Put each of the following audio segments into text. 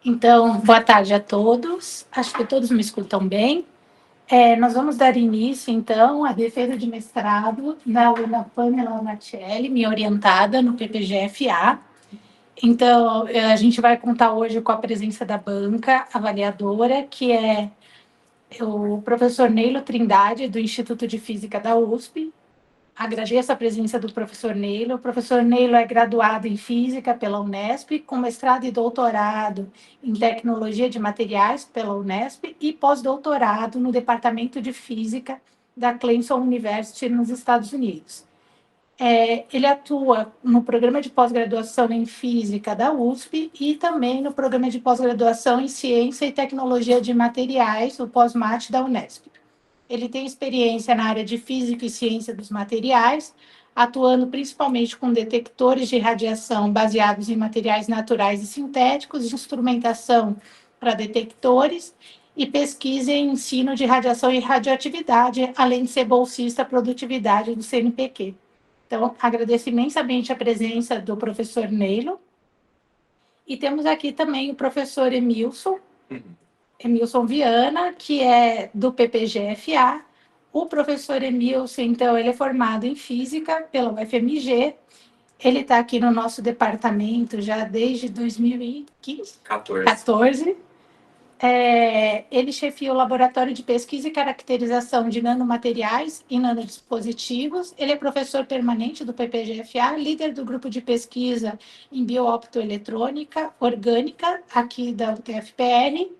Então, boa tarde a todos. Acho que todos me escutam bem. Nós vamos dar início, então, à defesa de mestrado da aluna Pamela Natelli, minha orientada no PPG-FA. Então, a gente vai contar hoje com a presença da banca avaliadora, que é o professor Neilo Trindade, do Instituto de Física da USP. Agradeço a presença do professor Neilo. O professor Neilo é graduado em Física pela Unesp, com mestrado e doutorado em Tecnologia de Materiais pela Unesp e pós-doutorado no Departamento de Física da Clemson University nos Estados Unidos. Ele atua no programa de pós-graduação em Física da USP e também no programa de pós-graduação em Ciência e Tecnologia de Materiais, o POSMAT da Unesp. Ele tem experiência na área de Física e Ciência dos Materiais, atuando principalmente com detectores de radiação baseados em materiais naturais e sintéticos, instrumentação para detectores e pesquisa em ensino de radiação e radioatividade, além de ser bolsista produtividade do CNPq. Então, agradeço imensamente a presença do professor Neilo. E temos aqui também o professor Emilson Viana, que é do PPG-FA. O professor Emilson, então, ele é formado em Física pela UFMG. Ele está aqui no nosso departamento já desde 2014. Ele chefia o Laboratório de Pesquisa e Caracterização de Nanomateriais e Nanodispositivos. Ele é professor permanente do PPG-FA, líder do grupo de pesquisa em biooptoeletrônica orgânica, aqui da UTFPR.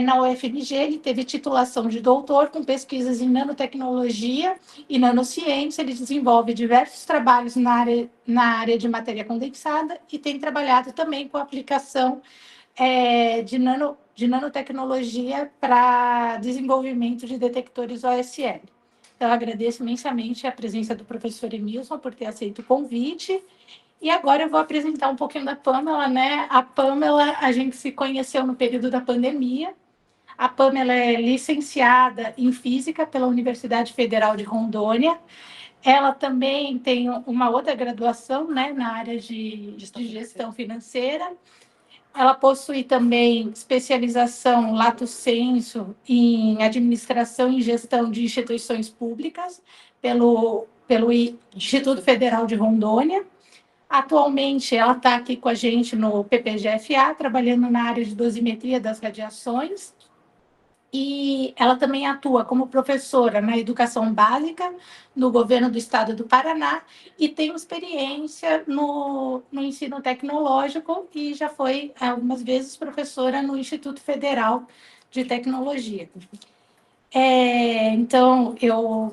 Na UFMG, ele teve titulação de doutor com pesquisas em nanotecnologia e nanociência. Ele desenvolve diversos trabalhos na área de matéria condensada e tem trabalhado também com a aplicação de nanotecnologia para desenvolvimento de detectores OSL. Então, agradeço imensamente a presença do professor Emilson por ter aceito o convite. E agora eu vou apresentar um pouquinho da Pamela, né? A Pamela, a gente se conheceu no período da pandemia. A Pamela é licenciada em Física pela Universidade Federal de Rondônia. Ela também tem uma outra graduação, né, na área de gestão financeira. Ela possui também especialização lato sensu em administração e gestão de instituições públicas pelo Instituto Federal de Rondônia. Atualmente, ela está aqui com a gente no PPG-FA, trabalhando na área de dosimetria das radiações. E ela também atua como professora na educação básica no governo do estado do Paraná e tem experiência no ensino tecnológico e já foi algumas vezes professora no Instituto Federal de Tecnologia. Então,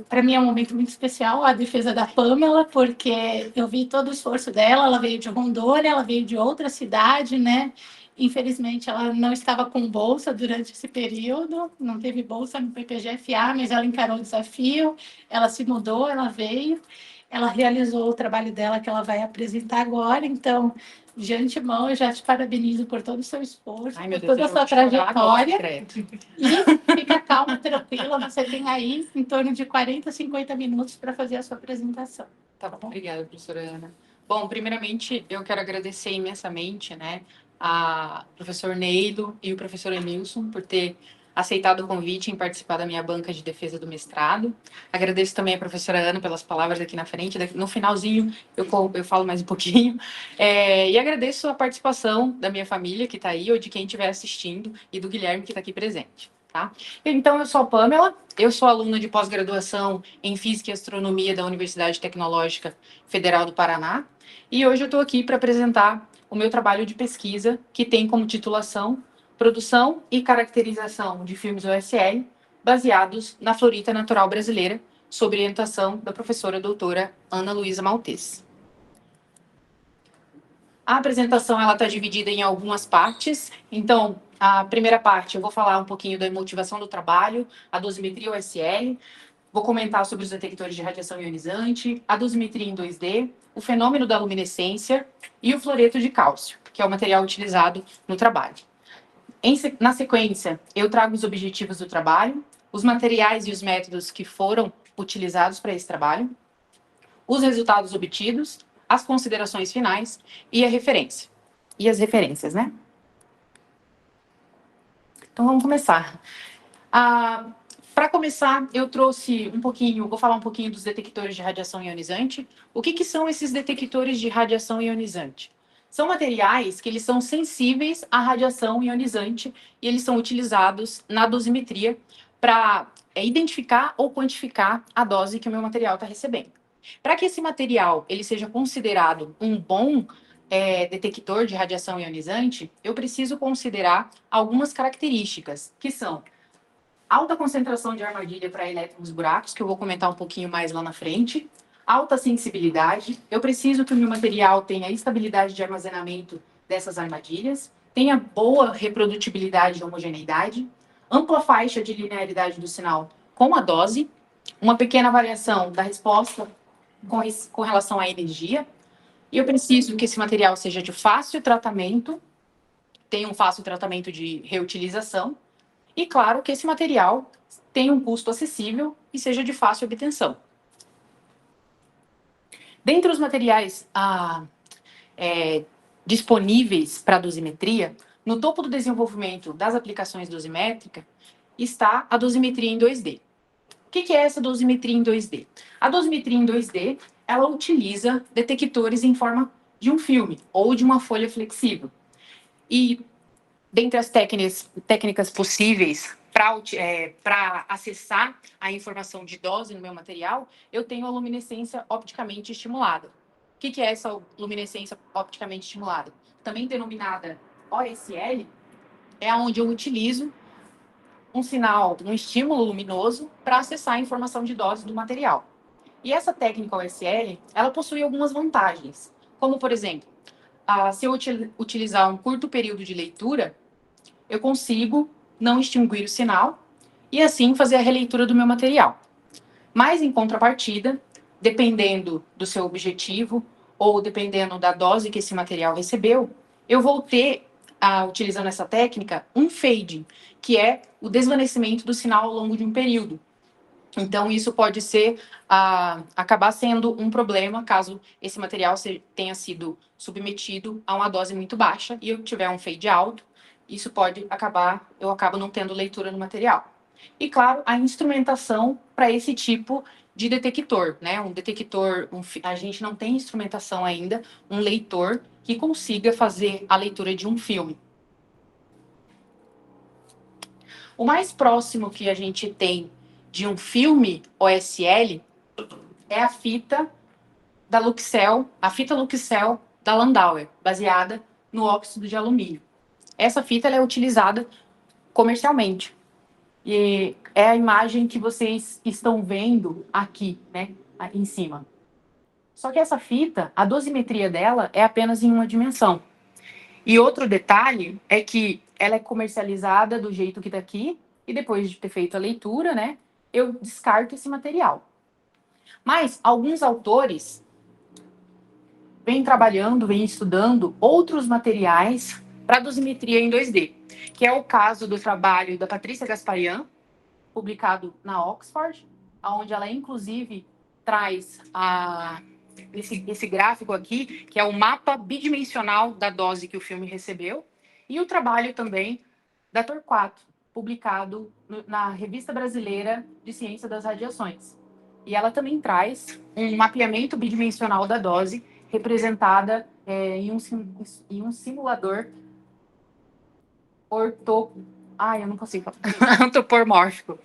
para mim é um momento muito especial a defesa da Pamela, porque eu vi todo o esforço dela. Ela veio de Rondônia, ela veio de outra cidade, né? Infelizmente, ela não estava com bolsa durante esse período, não teve bolsa no PPG-FA, mas ela encarou o desafio, ela se mudou, ela veio, ela realizou o trabalho dela que ela vai apresentar agora. Então, de antemão, eu já te parabenizo por todo o seu esforço, por toda a sua trajetória. E fica calma, tranquila, você tem aí em torno de 40, 50 minutos para fazer a sua apresentação. Tá bom? Obrigada, professora Ana. Bom, primeiramente, eu quero agradecer imensamente, né, a professor Neilo e o professor Emilson por ter aceitado o convite em participar da minha banca de defesa do mestrado. Agradeço também a professora Ana pelas palavras aqui na frente. No finalzinho, eu falo mais um pouquinho. E agradeço a participação da minha família, que está aí, ou de quem estiver assistindo, e do Guilherme, que está aqui presente. Tá? Então, eu sou a Pamela, eu sou aluna de pós-graduação em Física e Astronomia da Universidade Tecnológica Federal do Paraná, e hoje eu estou aqui para apresentar o meu trabalho de pesquisa, que tem como titulação Produção e Caracterização de Filmes OSL, baseados na Florita Natural Brasileira, sob orientação da professora doutora Ana Luísa Maltês. A apresentação está dividida em algumas partes. Então, a primeira parte, eu vou falar um pouquinho da motivação do trabalho, a dosimetria OSL, vou comentar sobre os detectores de radiação ionizante, a dosimetria em 2D, o fenômeno da luminescência e o fluoreto de cálcio, que é o material utilizado no trabalho. Na sequência, eu trago os objetivos do trabalho, os materiais e os métodos que foram utilizados para esse trabalho, os resultados obtidos, as considerações finais e a referência. E as referências, né? Então vamos começar. Para começar, eu trouxe vou falar um pouquinho dos detectores de radiação ionizante. O que são esses detectores de radiação ionizante? São materiais que eles são sensíveis à radiação ionizante e eles são utilizados na dosimetria para identificar ou quantificar a dose que o meu material está recebendo. Para que esse material ele seja considerado um bom detector de radiação ionizante, eu preciso considerar algumas características, que são alta concentração de armadilha para elétrons buracos, que eu vou comentar um pouquinho mais lá na frente, alta sensibilidade, eu preciso que o meu material tenha estabilidade de armazenamento dessas armadilhas, tenha boa reprodutibilidade e homogeneidade, ampla faixa de linearidade do sinal com a dose, uma pequena variação da resposta com relação à energia, e eu preciso que esse material seja de fácil tratamento, tenha um fácil tratamento de reutilização, e claro que esse material tenha um custo acessível e seja de fácil obtenção. Dentre os materiais disponíveis para dosimetria, no topo do desenvolvimento das aplicações dosimétricas está a dosimetria em 2D. O que é essa dosimetria em 2D? A dosimetria em 2D, ela utiliza detectores em forma de um filme ou de uma folha flexível. E dentre as técnicas possíveis para acessar a informação de dose no meu material, eu tenho a luminescência opticamente estimulada. O que é essa luminescência opticamente estimulada? Também denominada OSL, é onde eu utilizo um sinal, um estímulo luminoso para acessar a informação de dose do material. E essa técnica OSL, ela possui algumas vantagens, como, por exemplo, se eu utilizar um curto período de leitura, eu consigo não extinguir o sinal e assim fazer a releitura do meu material. Mas, em contrapartida, dependendo do seu objetivo ou dependendo da dose que esse material recebeu, eu vou ter, utilizando essa técnica, um fading, que é o desvanecimento do sinal ao longo de um período. Então, isso pode acabar sendo um problema caso esse material tenha sido submetido a uma dose muito baixa e eu tiver um fade alto, isso pode eu acabo não tendo leitura no material. E, claro, a instrumentação para esse tipo de detector, né? Um detector, a gente não tem instrumentação ainda, um leitor que consiga fazer a leitura de um filme. O mais próximo que a gente tem de um filme OSL é a fita da Luxel, a fita Luxel da Landauer, baseada no óxido de alumínio. Essa fita ela é utilizada comercialmente. E é a imagem que vocês estão vendo aqui, né, em cima. Só que essa fita, a dosimetria dela é apenas em uma dimensão. E outro detalhe é que ela é comercializada do jeito que está aqui, e depois de ter feito a leitura, né, eu descarto esse material. Mas alguns autores vêm trabalhando, vêm estudando outros materiais para dosimetria em 2D, que é o caso do trabalho da Patrícia Gasparian, publicado na Oxford, onde ela, inclusive, traz esse gráfico aqui, que é o mapa bidimensional da dose que o filme recebeu, e o trabalho também da Torquato, publicado na Revista Brasileira de Ciência das Radiações. E ela também traz um mapeamento bidimensional da dose, representada em um simulador eu não consigo falar. Antropomórfico,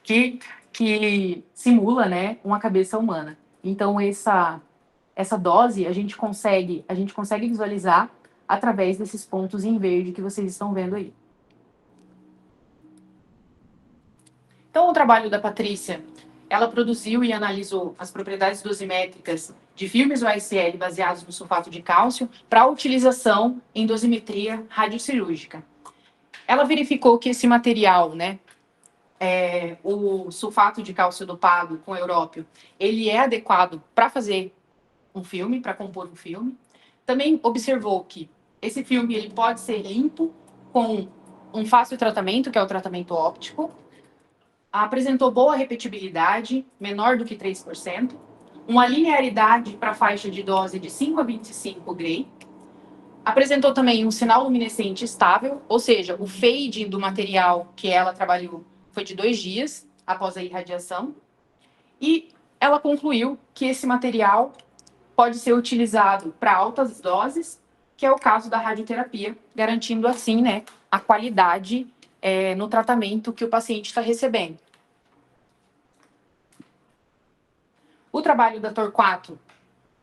que simula, né, uma cabeça humana. Então, essa dose a gente consegue visualizar através desses pontos em verde que vocês estão vendo aí. Então, o trabalho da Patrícia, ela produziu e analisou as propriedades dosimétricas de filmes OSL baseados no sulfato de cálcio para utilização em dosimetria radiocirúrgica. Ela verificou que esse material, né, o sulfato de cálcio dopado com európio, ele é adequado para fazer um filme, para compor um filme. Também observou que esse filme ele pode ser limpo com um fácil tratamento, que é o tratamento óptico. Apresentou boa repetibilidade, menor do que 3%, uma linearidade para a faixa de dose de 5 a 25 Gray. Apresentou também um sinal luminescente estável, ou seja, o fading do material que ela trabalhou foi de 2 dias após a irradiação. E ela concluiu que esse material pode ser utilizado para altas doses, que é o caso da radioterapia, garantindo assim, né, a qualidade no tratamento que o paciente está recebendo. O trabalho da Torquato,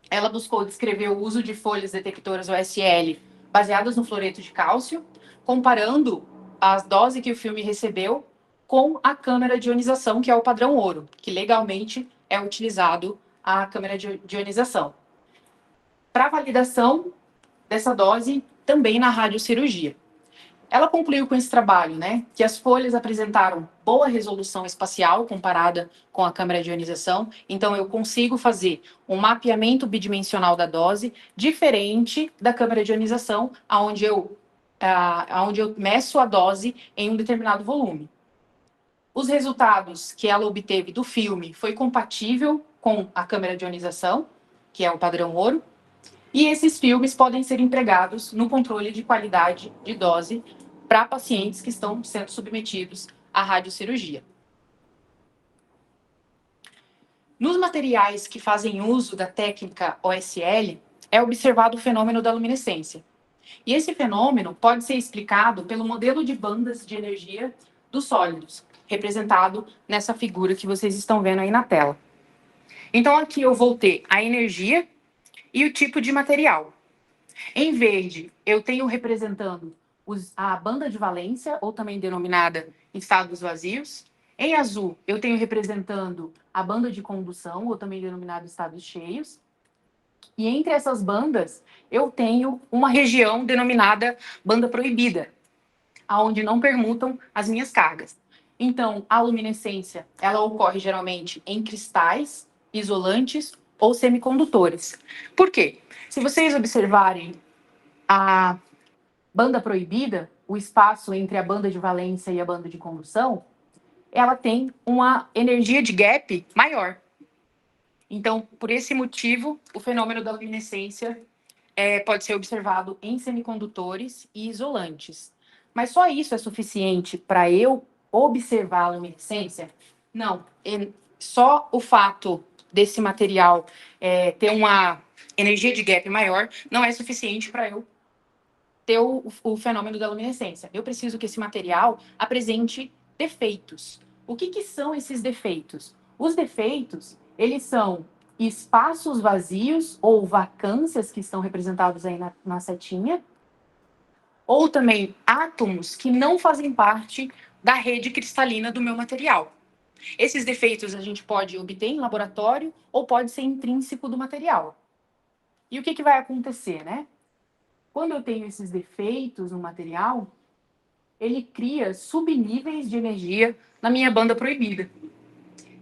ela buscou descrever o uso de folhas detectoras OSL baseadas no fluoreto de cálcio, comparando as doses que o filme recebeu com a câmara de ionização, que é o padrão ouro, que legalmente é utilizado a câmara de ionização. Para validação dessa dose também na radiocirurgia. Ela concluiu com esse trabalho, né, que as folhas apresentaram boa resolução espacial comparada com a câmara de ionização, então eu consigo fazer um mapeamento bidimensional da dose diferente da câmara de ionização, onde eu meço a dose em um determinado volume. Os resultados que ela obteve do filme foi compatível com a câmara de ionização, que é o padrão ouro, e esses filmes podem ser empregados no controle de qualidade de dose para pacientes que estão sendo submetidos à radiocirurgia. Nos materiais que fazem uso da técnica OSL, é observado o fenômeno da luminescência. E esse fenômeno pode ser explicado pelo modelo de bandas de energia dos sólidos, representado nessa figura que vocês estão vendo aí na tela. Então, aqui eu vou ter a energia e o tipo de material. Em verde, eu tenho representando a banda de valência, ou também denominada estados vazios. Em azul, eu tenho representando a banda de condução, ou também denominada estados cheios. E entre essas bandas, eu tenho uma região denominada banda proibida, aonde não permutam as minhas cargas. Então, a luminescência, ela ocorre geralmente em cristais, isolantes ou semicondutores. Por quê? Se vocês observarem a banda proibida, o espaço entre a banda de valência e a banda de condução, ela tem uma energia de gap maior. Então, por esse motivo, o fenômeno da luminescência pode ser observado em semicondutores e isolantes. Mas só isso é suficiente para eu observar a luminescência? Não. Só o fato desse material ter uma energia de gap maior não é suficiente para eu ter o fenômeno da luminescência. Eu preciso que esse material apresente defeitos. O que são esses defeitos? Os defeitos, eles são espaços vazios ou vacâncias que estão representados aí na setinha, ou também átomos que não fazem parte da rede cristalina do meu material. Esses defeitos a gente pode obter em laboratório ou pode ser intrínseco do material. E o que vai acontecer, né? Quando eu tenho esses defeitos no material, ele cria subníveis de energia na minha banda proibida.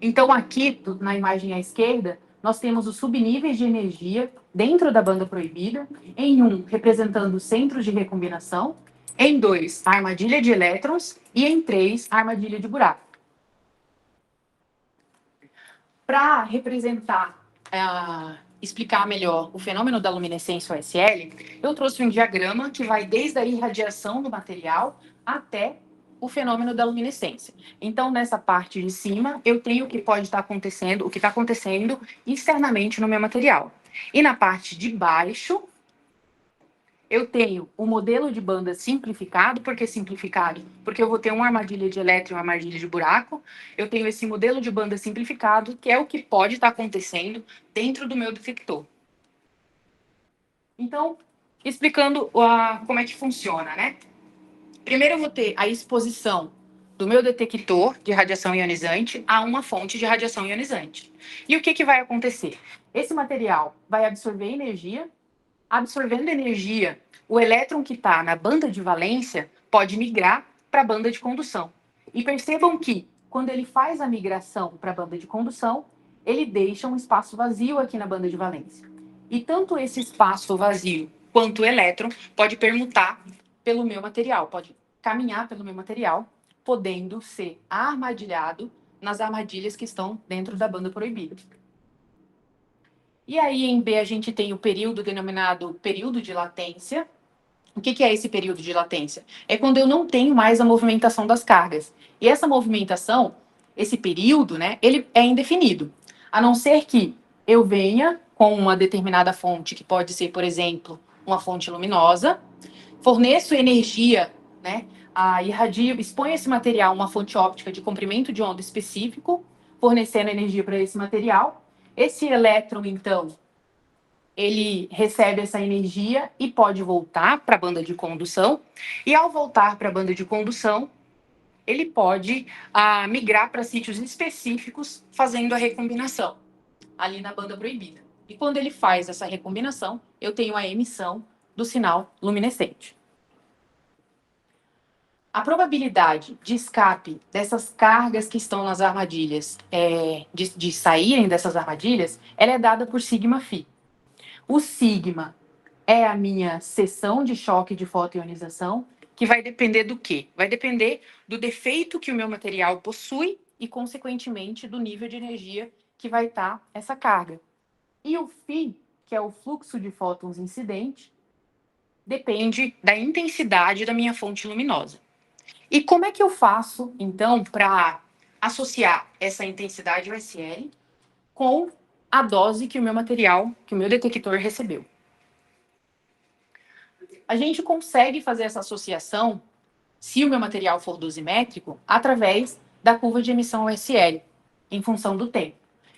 Então, aqui, na imagem à esquerda, nós temos os subníveis de energia dentro da banda proibida, em um, representando centros de recombinação, em 2, a armadilha de elétrons, e em 3, a armadilha de buraco. Para representar, explicar melhor o fenômeno da luminescência OSL, eu trouxe um diagrama que vai desde a irradiação do material até o fenômeno da luminescência. Então, nessa parte de cima, eu tenho o que pode estar acontecendo, o que está acontecendo externamente no meu material. E na parte de baixo, eu tenho o modelo de banda simplificado. Por que simplificado? Porque eu vou ter uma armadilha de elétron e uma armadilha de buraco. Eu tenho esse modelo de banda simplificado, que é o que pode estar acontecendo dentro do meu detector. Então, explicando como é que funciona, né? Primeiro eu vou ter a exposição do meu detector de radiação ionizante a uma fonte de radiação ionizante. E o que vai acontecer? Esse material vai absorver energia. Absorvendo energia, o elétron que está na banda de valência pode migrar para a banda de condução. E percebam que, quando ele faz a migração para a banda de condução, ele deixa um espaço vazio aqui na banda de valência. E tanto esse espaço vazio quanto o elétron pode permutar pelo meu material, pode caminhar pelo meu material, podendo ser armadilhado nas armadilhas que estão dentro da banda proibida. E aí, em B, a gente tem o período denominado período de latência, O que é esse período de latência? É quando eu não tenho mais a movimentação das cargas. E essa movimentação, esse período, né, ele é indefinido. A não ser que eu venha com uma determinada fonte, que pode ser, por exemplo, uma fonte luminosa, forneço energia, né, irradio, exponho esse material a uma fonte óptica de comprimento de onda específico, fornecendo energia para esse material. Esse elétron, então, ele recebe essa energia e pode voltar para a banda de condução. E ao voltar para a banda de condução, ele pode migrar para sítios específicos fazendo a recombinação, ali na banda proibida. E quando ele faz essa recombinação, eu tenho a emissão do sinal luminescente. A probabilidade de escape dessas cargas que estão nas armadilhas, de saírem dessas armadilhas, ela é dada por sigma φ. O sigma é a minha seção de choque de fotoionização, que vai depender do quê? Vai depender do defeito que o meu material possui e, consequentemente, do nível de energia que vai estar essa carga. E o φ, que é o fluxo de fótons incidente, depende da intensidade da minha fonte luminosa. E como é que eu faço, então, para associar essa intensidade USL com a dose que o meu material, que o meu detector recebeu? A gente consegue fazer essa associação, se o meu material for dosimétrico, através da curva de emissão USL, em função do tempo.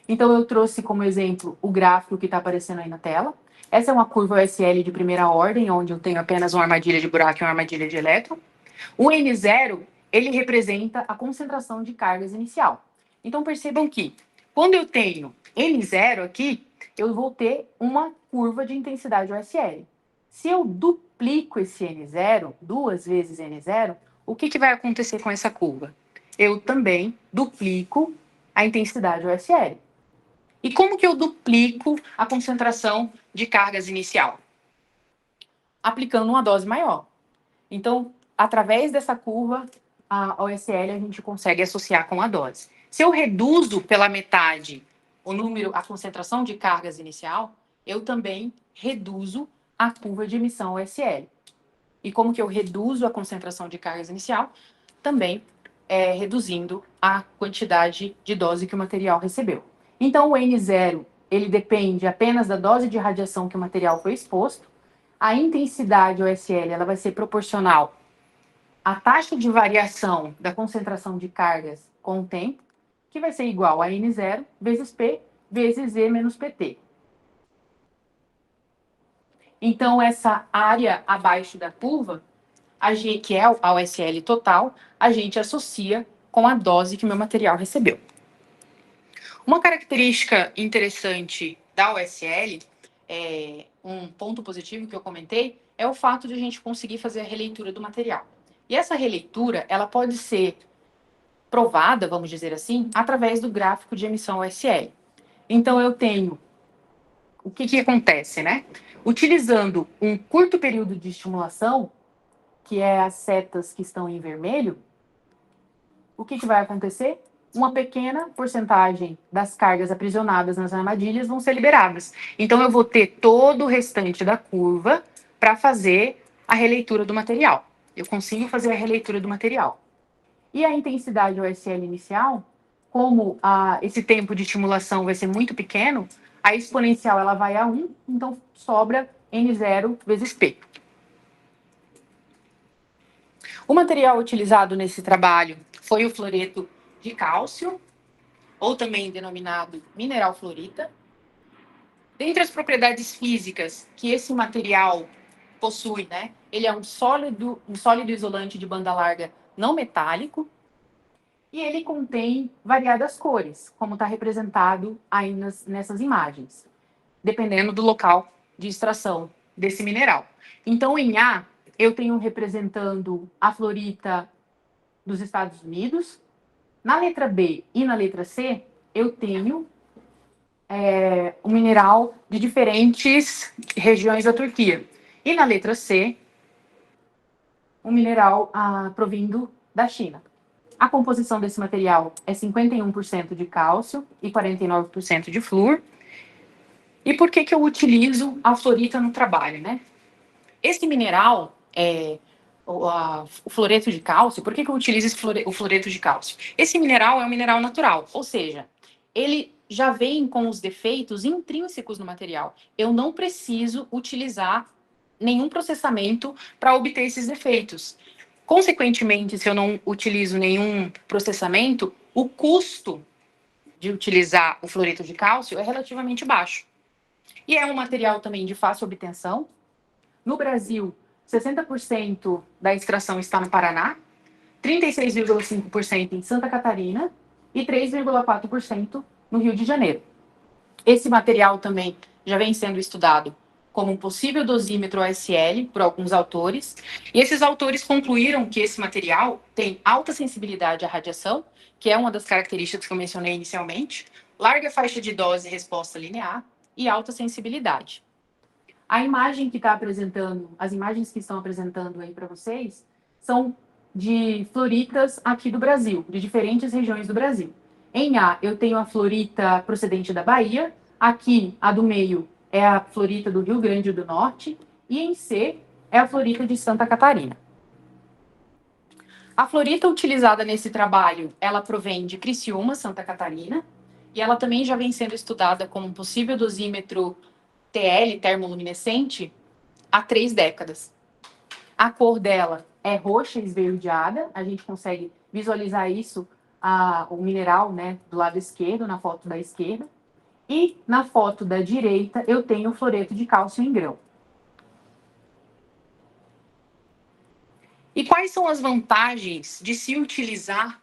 Então, eu trouxe como exemplo o gráfico que está aparecendo aí na tela. Essa é uma curva USL de primeira ordem, onde eu tenho apenas uma armadilha de buraco e uma armadilha de elétron. O N0, ele representa a concentração de cargas inicial. Então, percebam que, quando eu tenho N0 aqui, eu vou ter uma curva de intensidade USL. Se eu duplico esse N0, 2 vezes N0, o que vai acontecer com essa curva? Eu também duplico a intensidade USL. E como que eu duplico a concentração de cargas inicial? Aplicando uma dose maior. Então, através dessa curva, a OSL a gente consegue associar com a dose. Se eu reduzo pela metade a concentração de cargas inicial, eu também reduzo a curva de emissão OSL. E como que eu reduzo a concentração de cargas inicial? Também reduzindo a quantidade de dose que o material recebeu. Então, o N0, ele depende apenas da dose de radiação que o material foi exposto. A intensidade OSL, ela vai ser proporcional à taxa de variação da concentração de cargas com o tempo, que vai ser igual a N0 vezes P vezes E menos PT. Então, essa área abaixo da curva, que é a OSL total, a gente associa com a dose que o meu material recebeu. Uma característica interessante da OSL, um ponto positivo que eu comentei, é o fato de a gente conseguir fazer a releitura do material. E essa releitura, ela pode ser provada, vamos dizer assim, através do gráfico de emissão OSL. Então, eu tenho... O que acontece, né? Utilizando um curto período de estimulação, que é as setas que estão em vermelho, o que vai acontecer? Uma pequena porcentagem das cargas aprisionadas nas armadilhas vão ser liberadas. Então, eu vou ter todo o restante da curva para fazer a releitura do material. Eu consigo fazer a releitura do material. E a intensidade OSL inicial, como esse tempo de estimulação vai ser muito pequeno, a exponencial ela vai a 1, então sobra N0 vezes P. O material utilizado nesse trabalho foi o fluoreto de cálcio, ou também denominado mineral fluorita. Dentre as propriedades físicas que esse material possui, né, ele é um sólido isolante de banda larga não metálico, e ele contém variadas cores, como está representado aí nessas imagens, dependendo do local de extração desse mineral. Então, em A, eu tenho representando a fluorita dos Estados Unidos. Na letra B e na letra C, eu tenho um mineral de diferentes regiões da Turquia. E na letra C, um mineral provindo da China. A composição desse material é 51% de cálcio e 49% de flúor. E por que eu utilizo a fluorita no trabalho, né? Esse mineral, o fluoreto de cálcio. Por que eu utilizo o fluoreto de cálcio? Esse mineral é um mineral natural, ou seja, ele já vem com os defeitos intrínsecos no material. Eu não preciso utilizar nenhum processamento para obter esses defeitos. Consequentemente, se eu não utilizo nenhum processamento, o custo de utilizar o fluoreto de cálcio é relativamente baixo. E é um material também de fácil obtenção. No Brasil, 60% da extração está no Paraná, 36,5% em Santa Catarina e 3,4% no Rio de Janeiro. Esse material também já vem sendo estudado como um possível dosímetro OSL por alguns autores, e esses autores concluíram que esse material tem alta sensibilidade à radiação, que é uma das características que eu mencionei inicialmente, larga faixa de dose e resposta linear e alta sensibilidade. A imagem que está apresentando, as imagens que estão apresentando aí para vocês, são de fluoritas aqui do Brasil, de diferentes regiões do Brasil. Em A, eu tenho a fluorita procedente da Bahia, aqui a do meio é a fluorita do Rio Grande do Norte, e em C é a fluorita de Santa Catarina. A fluorita utilizada nesse trabalho, ela provém de Criciúma, Santa Catarina, e ela também já vem sendo estudada como um possível dosímetro TL, termoluminescente, há 3 décadas. A cor dela é roxa esverdeada, a gente consegue visualizar isso, o mineral, né, do lado esquerdo, na foto da esquerda. E na foto da direita, eu tenho o fluoreto de cálcio em grão. E quais são as vantagens de se utilizar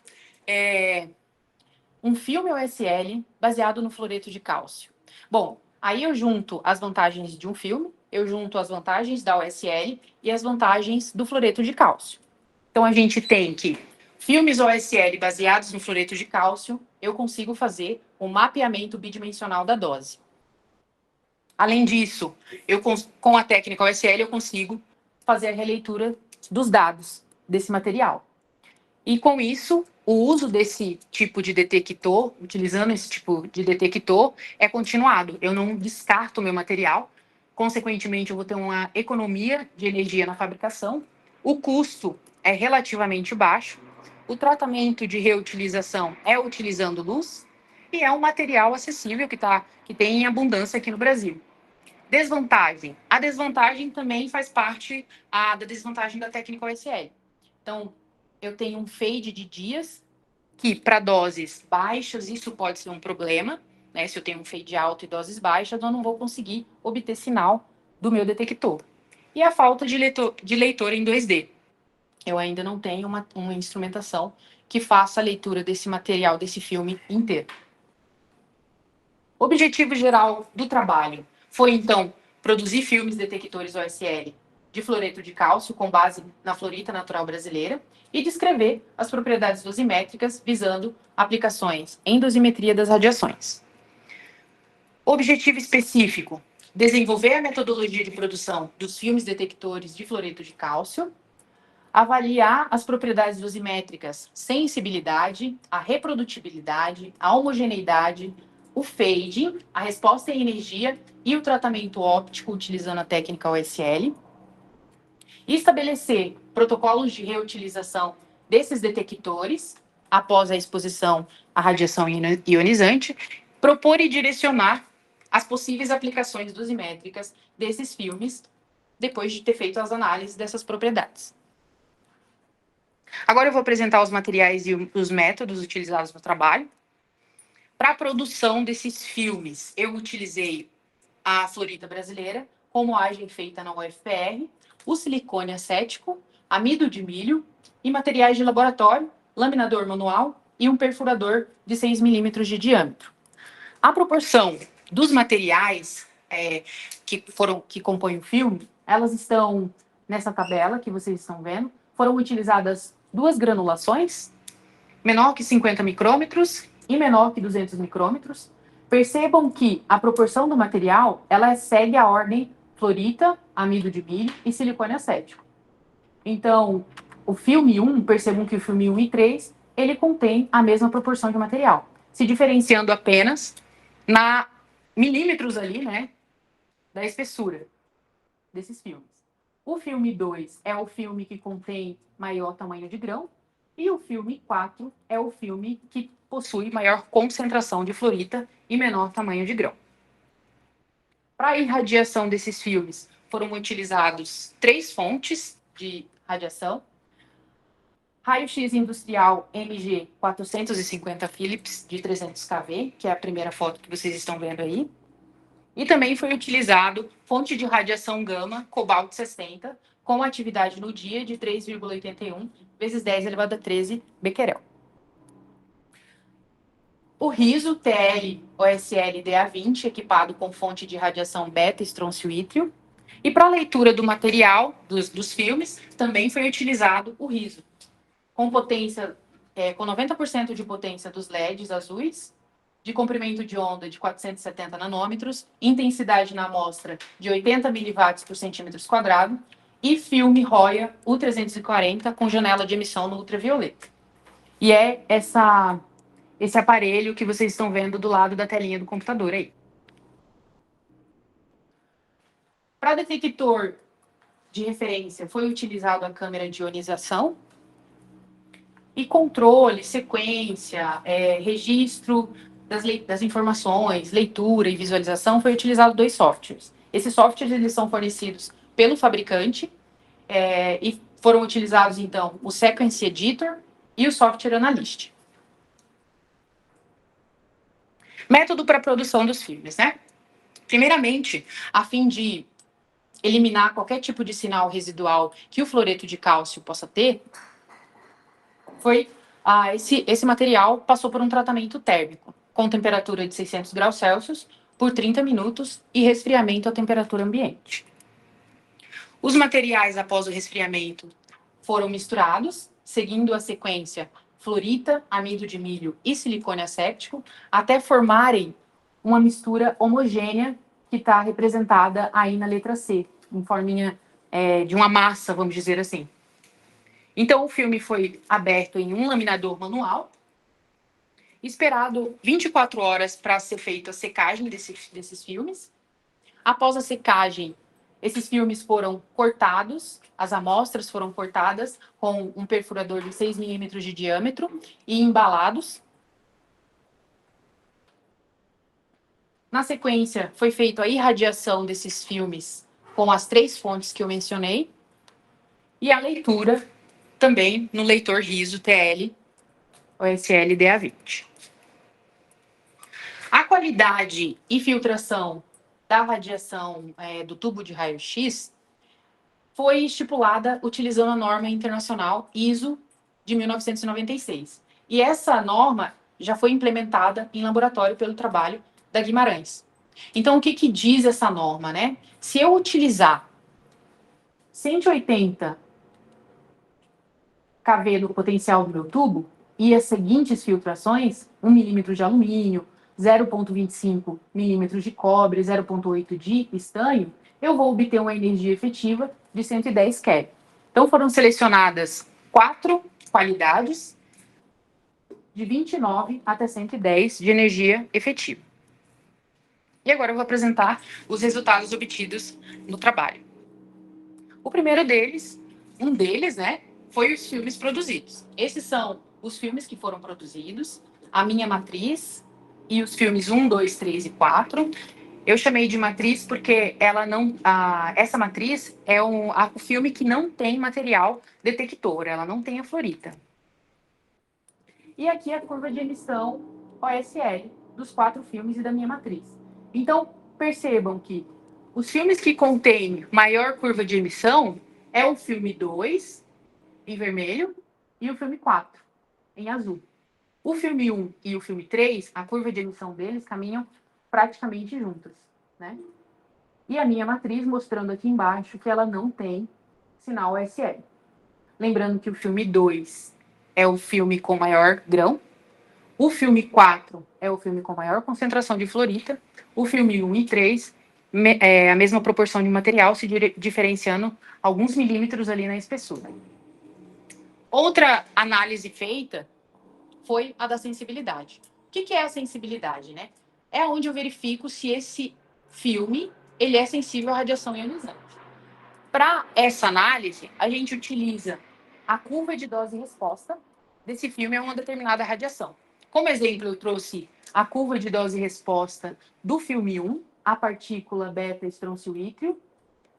um filme OSL baseado no fluoreto de cálcio? Bom, aí eu junto as vantagens de um filme, eu junto as vantagens da OSL e as vantagens do fluoreto de cálcio. Então, a gente tem que filmes OSL baseados no fluoreto de cálcio, eu consigo fazer um mapeamento bidimensional da dose. Além disso, com a técnica OSL, eu consigo fazer a releitura dos dados desse material. E com isso, o uso desse tipo de detector, utilizando esse tipo de detector, é continuado. Eu não descarto o meu material, consequentemente, eu vou ter uma economia de energia na fabricação, o custo é relativamente baixo, o tratamento de reutilização é utilizando luz, e é um material acessível que tem em abundância aqui no Brasil. Desvantagem. A desvantagem também faz parte da desvantagem da técnica OSL. Então, eu tenho um fade de dias, que para doses baixas isso pode ser um problema, né? Se eu tenho um fade alto e doses baixas, eu não vou conseguir obter sinal do meu detector. E a falta de leitor em 2D. Eu ainda não tenho uma instrumentação que faça a leitura desse material, desse filme inteiro. O objetivo geral do trabalho foi, então, produzir filmes detectores OSL de fluoreto de cálcio com base na fluorita natural brasileira e descrever as propriedades dosimétricas visando aplicações em dosimetria das radiações. Objetivo específico: desenvolver a metodologia de produção dos filmes detectores de fluoreto de cálcio, avaliar as propriedades dosimétricas, sensibilidade, a reprodutibilidade, a homogeneidade, o fading, a resposta em energia e o tratamento óptico utilizando a técnica OSL, e estabelecer protocolos de reutilização desses detectores após a exposição à radiação ionizante, propor e direcionar as possíveis aplicações dosimétricas desses filmes depois de ter feito as análises dessas propriedades. Agora eu vou apresentar os materiais e os métodos utilizados no trabalho. Para a produção desses filmes, eu utilizei a fluorita brasileira, com moagem feita na UFPR, o silicone acético, amido de milho e materiais de laboratório, laminador manual e um perfurador de 6 milímetros de diâmetro. A proporção dos materiais que compõem o filme, elas estão nessa tabela que vocês estão vendo. Foram utilizadas 2 granulações, menor que 50 micrômetros e menor que 200 micrômetros. Percebam que a proporção do material, ela segue a ordem fluorita, amido de milho e silicone acético. Então, o filme 1, percebam que o filme 1 e 3, ele contém a mesma proporção de material, se diferenciando apenas na milímetros ali, né, da espessura desses filmes. O filme 2 é o filme que contém maior tamanho de grão. E o filme 4 é o filme que possui maior concentração de fluorita e menor tamanho de grão. Para a irradiação desses filmes, foram utilizados 3 fontes de radiação. Raio-X industrial MG 450 Philips de 300 kV, que é a primeira foto que vocês estão vendo aí. E também foi utilizado fonte de radiação gama cobalto 60, com atividade no dia de 3,81 vezes 10 elevado a 13 becquerel. O riso TL-OSL DA20, equipado com fonte de radiação beta-estrôncio-ítrio. E para a leitura do material dos filmes, também foi utilizado o riso, com potência, com 90% de potência dos LEDs azuis, de comprimento de onda de 470 nanômetros, intensidade na amostra de 80 miliwatts por centímetros quadrado, e filme Roya U340 com janela de emissão no ultravioleta. E é esse aparelho que vocês estão vendo do lado da telinha do computador aí. Para detector de referência, foi utilizado a câmera de ionização e controle, sequência, registro das informações, leitura e visualização, foi utilizado 2 softwares. Esses softwares eles são fornecidos pelo fabricante e foram utilizados, então, o Sequence Editor e o Software Analyst. Método para a produção dos filmes, né? Primeiramente, a fim de eliminar qualquer tipo de sinal residual que o fluoreto de cálcio possa ter, esse material passou por um tratamento térmico, com temperatura de 600 graus Celsius, por 30 minutos e resfriamento à temperatura ambiente. Os materiais, após o resfriamento, foram misturados, seguindo a sequência fluorita, amido de milho e silicone asséptico, até formarem uma mistura homogênea que está representada aí na letra C, em forminha de uma massa, vamos dizer assim. Então, o filme foi aberto em um laminador manual, esperado 24 horas para ser feita a secagem desses filmes. Após a secagem, esses filmes foram cortados, as amostras foram cortadas com um perfurador de 6 milímetros de diâmetro e embalados. Na sequência, foi feita a irradiação desses filmes com as 3 fontes que eu mencionei e a leitura também no leitor riso TL OSL DA20. A qualidade e filtração da radiação do tubo de raio-x foi estipulada utilizando a norma internacional ISO de 1996. E essa norma já foi implementada em laboratório pelo trabalho da Guimarães. Então, o que diz essa norma, né? Se eu utilizar 180 kV do potencial do meu tubo e as seguintes filtrações, 1 milímetro de alumínio, 0,25 milímetros de cobre, 0,8 de estanho, eu vou obter uma energia efetiva de 110 keV. Então, foram selecionadas 4 qualidades, de 29 até 110 de energia efetiva. E agora eu vou apresentar os resultados obtidos no trabalho. O primeiro deles, né, foi os filmes produzidos. Esses são os filmes que foram produzidos, a minha matriz e os filmes 1, 2, 3 e 4. Eu chamei de matriz porque essa matriz é o filme que não tem material detector, ela não tem a fluorita. E aqui a curva de emissão OSL dos 4 filmes e da minha matriz. Então, percebam que os filmes que contêm maior curva de emissão é o filme 2, em vermelho, e o filme 4, em azul. O filme 1 e o filme 3, a curva de emissão deles caminham praticamente juntas, né? E a minha matriz mostrando aqui embaixo que ela não tem sinal OSL. Lembrando que o filme 2 é o filme com maior grão, o filme 4 é o filme com maior concentração de fluorita, o filme 1 e 3 é a mesma proporção de material, se diferenciando alguns milímetros ali na espessura. Outra análise feita foi a da sensibilidade. O que é a sensibilidade, né? É onde eu verifico se esse filme ele é sensível à radiação ionizante. Para essa análise, a gente utiliza a curva de dose e resposta desse filme a uma determinada radiação. Como exemplo, eu trouxe a curva de dose e resposta do filme 1, a partícula beta-estroncilítrio,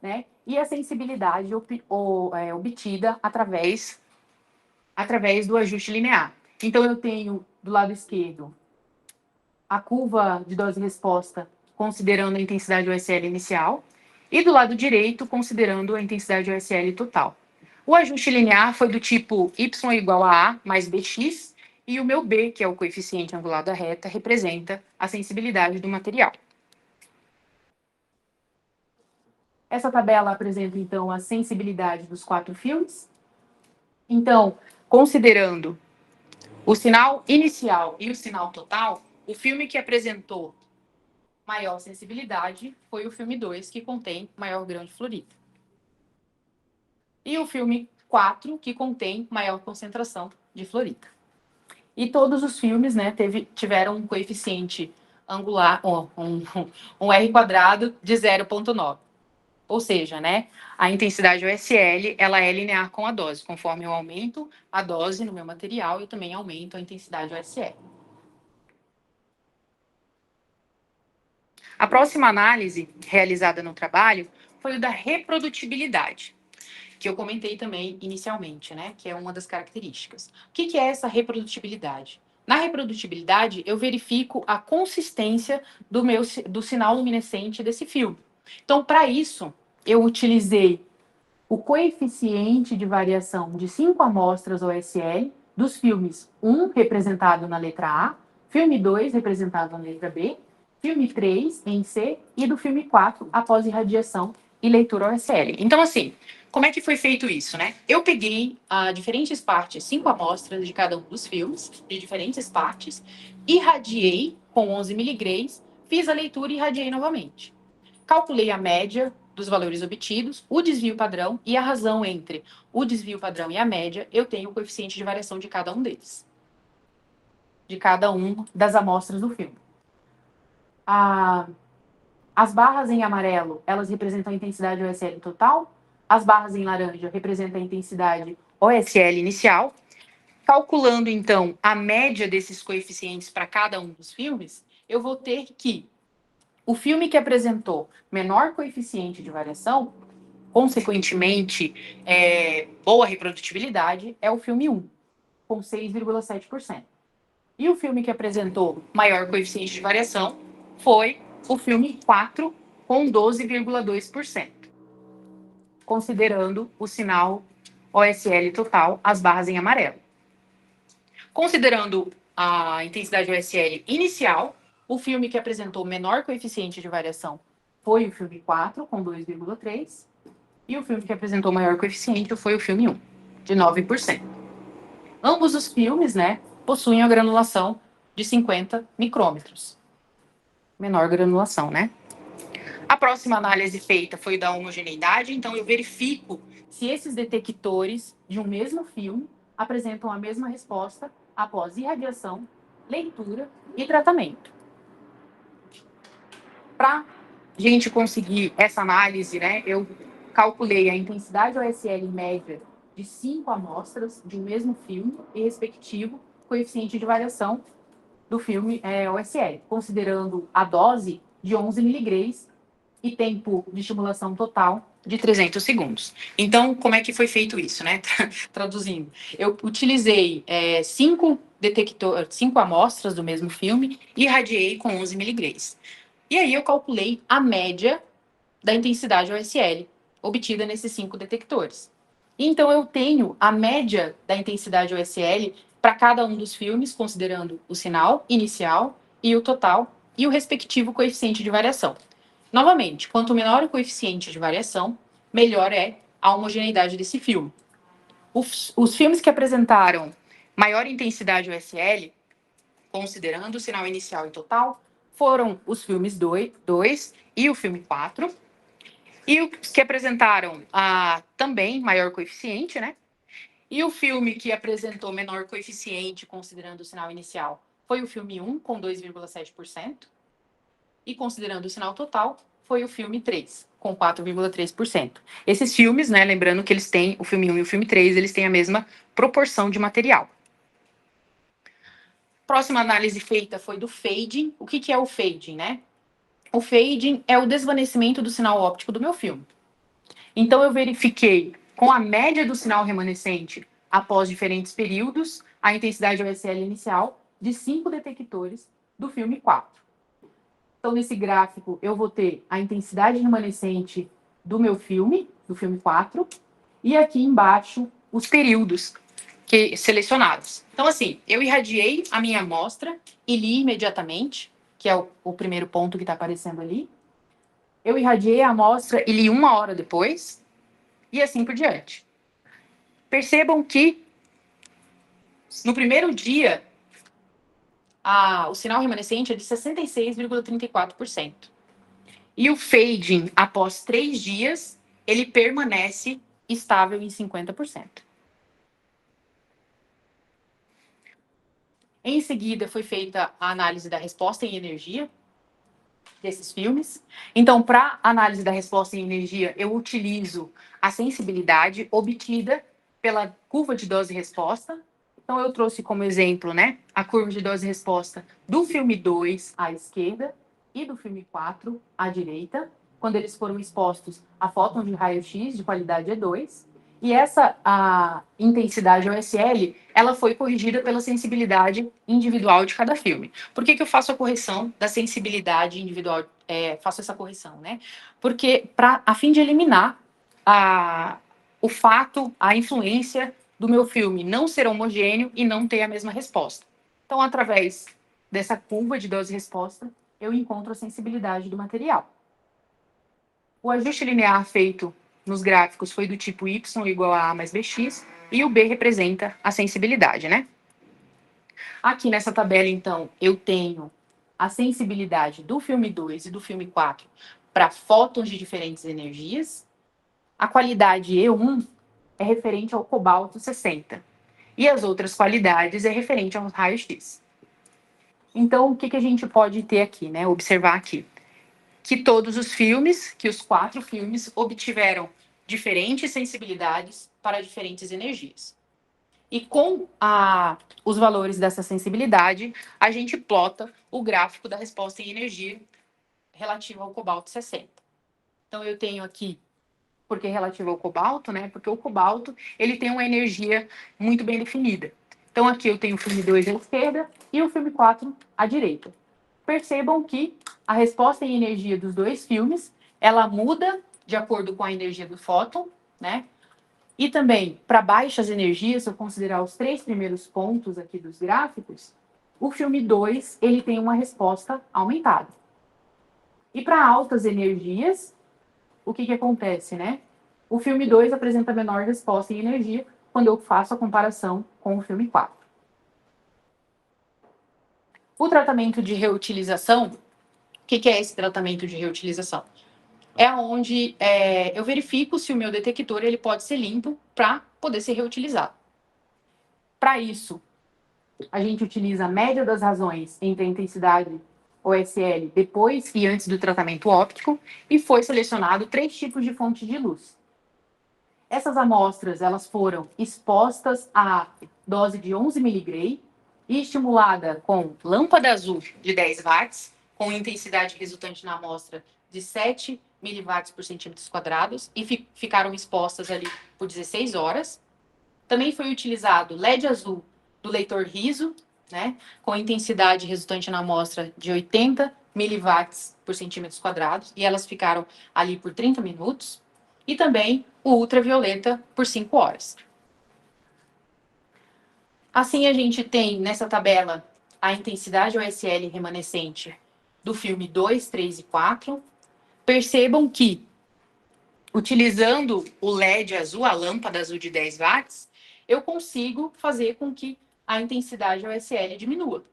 né? E a sensibilidade obtida através do ajuste linear. Então, eu tenho do lado esquerdo a curva de dose e resposta considerando a intensidade OSL inicial e do lado direito considerando a intensidade OSL total. O ajuste linear foi do tipo y igual a A mais bx, e o meu B, que é o coeficiente angular da reta, representa a sensibilidade do material. Essa tabela apresenta, então, a sensibilidade dos 4 filmes. Então, considerando o sinal inicial e o sinal total, o filme que apresentou maior sensibilidade foi o filme 2, que contém maior grão de fluorita. E o filme 4, que contém maior concentração de fluorita. E todos os filmes, né, tiveram um coeficiente angular, um R quadrado de 0,9. Ou seja, né, a intensidade OSL, ela é linear com a dose. Conforme eu aumento a dose no meu material, eu também aumento a intensidade OSL. A próxima análise realizada no trabalho foi o da reprodutibilidade, que eu comentei também inicialmente, né, que é uma das características. O que é essa reprodutibilidade? Na reprodutibilidade, eu verifico a consistência do sinal luminescente desse filme. Então, para isso, eu utilizei o coeficiente de variação de 5 amostras OSL dos filmes 1, representado na letra A, filme 2, representado na letra B, filme 3, em C, e do filme 4, após irradiação e leitura OSL. Então, assim, como é que foi feito isso, né? Eu peguei diferentes partes, 5 amostras de cada um dos filmes, de diferentes partes, irradiei com 11 miligramas, fiz a leitura e irradiei novamente. Calculei a média dos valores obtidos, o desvio padrão e a razão entre o desvio padrão e a média, eu tenho o coeficiente de variação de cada um deles. De cada um das amostras do filme. As barras em amarelo, elas representam a intensidade OSL total. As barras em laranja representam a intensidade OSL inicial. Calculando, então, a média desses coeficientes para cada um dos filmes, eu vou ter que o filme que apresentou menor coeficiente de variação, consequentemente, boa reprodutibilidade, é o filme 1, com 6,7%. E o filme que apresentou maior coeficiente de variação foi o filme 4, com 12,2%, considerando o sinal OSL total, as barras em amarelo. Considerando a intensidade OSL inicial, o filme que apresentou menor coeficiente de variação foi o filme 4, com 2,3%, e o filme que apresentou maior coeficiente foi o filme 1, de 9%. Ambos os filmes, né, possuem a granulação de 50 micrômetros. Menor granulação, né? A próxima análise feita foi da homogeneidade, então eu verifico se esses detectores de um mesmo filme apresentam a mesma resposta após irradiação, leitura e tratamento. Para a gente conseguir essa análise, né, eu calculei a intensidade OSL média de 5 amostras de um mesmo filme e respectivo coeficiente de variação do filme OSL, considerando a dose de 11 miligramas e tempo de estimulação total de 300 segundos. Então, como é que foi feito isso, né? Traduzindo, eu utilizei 5 amostras do mesmo filme e irradiei com 11 miligramas. E aí eu calculei a média da intensidade OSL obtida nesses 5 detectores. Então, eu tenho a média da intensidade OSL para cada um dos filmes, considerando o sinal inicial e o total e o respectivo coeficiente de variação. Novamente, quanto menor o coeficiente de variação, melhor é a homogeneidade desse filme. Os filmes que apresentaram maior intensidade OSL, considerando o sinal inicial e total, foram os filmes 2 e o filme 4. E os que apresentaram também maior coeficiente, né? E o filme que apresentou menor coeficiente, considerando o sinal inicial, foi o filme 1, com 2,7%. E considerando o sinal total, foi o filme 3, com 4,3%. Esses filmes, né, lembrando que eles têm, o filme 1 e o filme 3, eles têm a mesma proporção de material. Próxima análise feita foi do fading. O que é o fading, né? O fading é o desvanecimento do sinal óptico do meu filme. Então, eu verifiquei com a média do sinal remanescente após diferentes períodos a intensidade OSL inicial de 5 detectores do filme 4. Então, nesse gráfico, eu vou ter a intensidade remanescente do meu filme, do filme 4, e aqui embaixo os períodos selecionados. Então, assim, eu irradiei a minha amostra e li imediatamente, que é o primeiro ponto que está aparecendo ali. Eu irradiei a amostra e li 1 hora depois, e assim por diante. Percebam que no primeiro dia, o sinal remanescente é de 66,34%. E o fading, após 3 dias, ele permanece estável em 50%. Em seguida, foi feita a análise da resposta em energia desses filmes. Então, para análise da resposta em energia, eu utilizo a sensibilidade obtida pela curva de dose-resposta. Então, eu trouxe como exemplo, né, a curva de dose-resposta do filme 2 à esquerda e do filme 4 à direita, quando eles foram expostos a fótons de raio-x de qualidade E2. E essa a intensidade OSL, ela foi corrigida pela sensibilidade individual de cada filme. Por que eu faço a correção da sensibilidade individual? Faço essa correção, né? Porque a fim de eliminar o fato, a influência do meu filme não ser homogêneo e não ter a mesma resposta. Então, através dessa curva de dose-resposta, eu encontro a sensibilidade do material. O ajuste linear feito nos gráficos foi do tipo y igual a mais bx, e o b representa a sensibilidade, né? Aqui nessa tabela, então, eu tenho a sensibilidade do filme 2 e do filme 4 para fótons de diferentes energias. A qualidade E1 é referente ao cobalto 60. E as outras qualidades é referente aos raios-x. Então, o que a gente pode ter aqui, né? Observar aqui. Que todos os filmes, que os 4 filmes, obtiveram diferentes sensibilidades para diferentes energias. E com os valores dessa sensibilidade, a gente plota o gráfico da resposta em energia relativa ao cobalto 60. Então, eu tenho aqui, porque é relativo ao cobalto, né? Porque o cobalto, ele tem uma energia muito bem definida. Então, aqui eu tenho o filme 2 à esquerda e o filme 4 à direita. Percebam que a resposta em energia dos 2 filmes, ela muda de acordo com a energia do fóton, né? E também, para baixas energias, se eu considerar os 3 primeiros pontos aqui dos gráficos, o filme 2, ele tem uma resposta aumentada. E para altas energias, o que acontece, né? O filme 2 apresenta menor resposta em energia quando eu faço a comparação com o filme 4. O tratamento de reutilização, o que é esse tratamento de reutilização? É onde eu verifico se o meu detector ele pode ser limpo para poder ser reutilizado. Para isso, a gente utiliza a média das razões entre a intensidade OSL depois e antes do tratamento óptico e foi selecionado 3 tipos de fontes de luz. Essas amostras elas foram expostas à dose de 11 mg e estimulada com lâmpada azul de 10 watts, com intensidade resultante na amostra de 7 miliwatts por centímetros quadrados e ficaram expostas ali por 16 horas. Também foi utilizado LED azul do leitor riso, né, com intensidade resultante na amostra de 80 miliwatts por centímetros quadrados, e elas ficaram ali por 30 minutos. E também o ultravioleta por 5 horas. Assim, a gente tem nessa tabela a intensidade OSL remanescente do filme 2, 3 e 4. Percebam que, utilizando o LED azul, a lâmpada azul de 10 watts, eu consigo fazer com que a intensidade OSL diminua.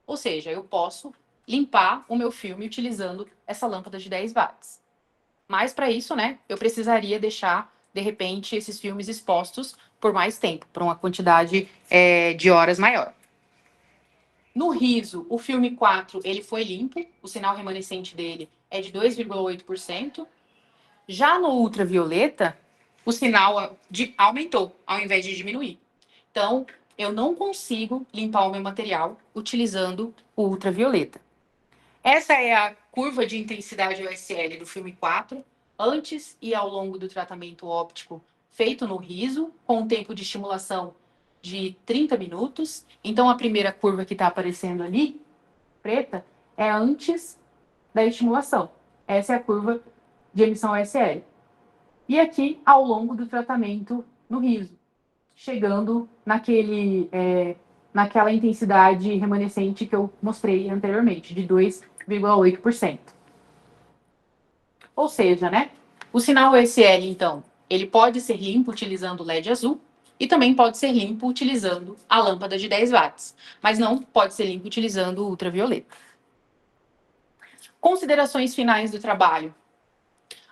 Ou seja, eu posso limpar o meu filme utilizando essa lâmpada de 10 watts. Mas para isso, né, eu precisaria deixar, de repente, esses filmes expostos por mais tempo, por uma quantidade de horas maior. No riso, o filme 4, ele foi limpo, o sinal remanescente dele é de 2,8%. Já no ultravioleta, o sinal aumentou, ao invés de diminuir. Então, eu não consigo limpar o meu material utilizando o ultravioleta. Essa é a curva de intensidade OSL do filme 4, antes e ao longo do tratamento óptico feito no riso, com um tempo de estimulação de 30 minutos. Então, a primeira curva que está aparecendo ali, preta, é antes da estimulação. Essa é a curva de emissão OSL. E aqui, ao longo do tratamento no riso, chegando naquela intensidade remanescente que eu mostrei anteriormente, de 2,8%. Ou seja, né? O sinal OSL, então, ele pode ser limpo utilizando o LED azul e também pode ser limpo utilizando a lâmpada de 10 watts, mas não pode ser limpo utilizando o ultravioleta. Considerações finais do trabalho.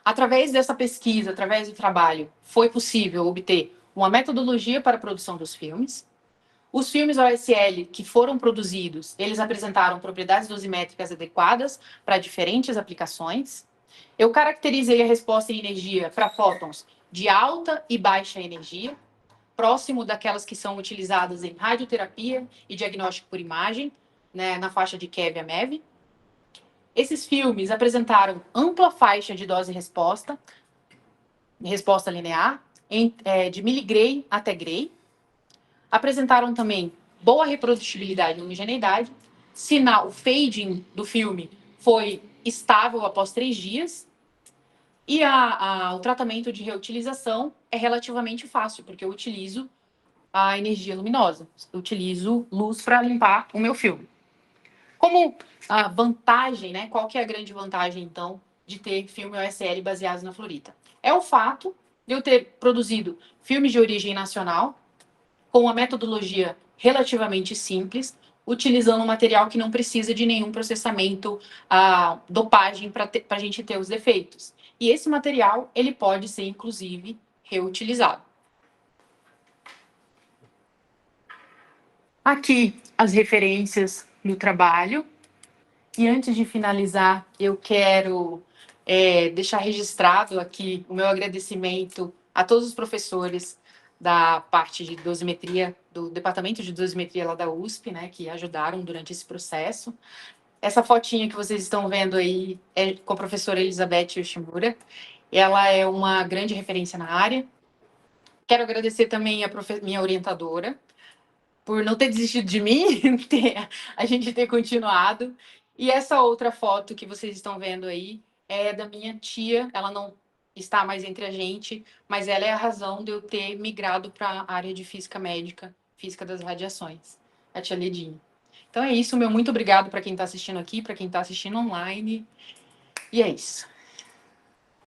Através dessa pesquisa, através do trabalho, foi possível obter uma metodologia para a produção dos filmes. Os filmes OSL que foram produzidos, eles apresentaram propriedades dosimétricas adequadas para diferentes aplicações. Eu caracterizei a resposta em energia para fótons de alta e baixa energia, próximo daquelas que são utilizadas em radioterapia e diagnóstico por imagem, né, na faixa de keV a MeV. Esses filmes apresentaram ampla faixa de dose-resposta, resposta linear, de miligray até gray. Apresentaram também boa reprodutibilidade e homogeneidade. O fading do filme foi estável após 3 dias. E o tratamento de reutilização é relativamente fácil, porque eu utilizo a energia luminosa. Eu utilizo luz para limpar o meu filme. Como a vantagem, né? Qual que é a grande vantagem, então, de ter filme OSL baseados na fluorita? É o fato de eu ter produzido filmes de origem nacional, com uma metodologia relativamente simples, utilizando um material que não precisa de nenhum processamento, dopagem, para a gente ter os defeitos. E esse material, ele pode ser, inclusive, reutilizado. Aqui, as referências do trabalho. E antes de finalizar, eu quero deixar registrado aqui o meu agradecimento a todos os professores da parte de dosimetria, do departamento de dosimetria lá da USP, né, que ajudaram durante esse processo. Essa fotinha que vocês estão vendo aí é com a professora Elizabeth Yoshimura. Ela é uma grande referência na área. Quero agradecer também a minha orientadora por não ter desistido de mim, a gente ter continuado. E essa outra foto que vocês estão vendo aí é da minha tia. Ela não está mais entre a gente, mas ela é a razão de eu ter migrado para a área de física médica, física das radiações, a tia Ledinha. Então é isso, meu muito obrigado para quem está assistindo aqui, para quem está assistindo online. E é isso.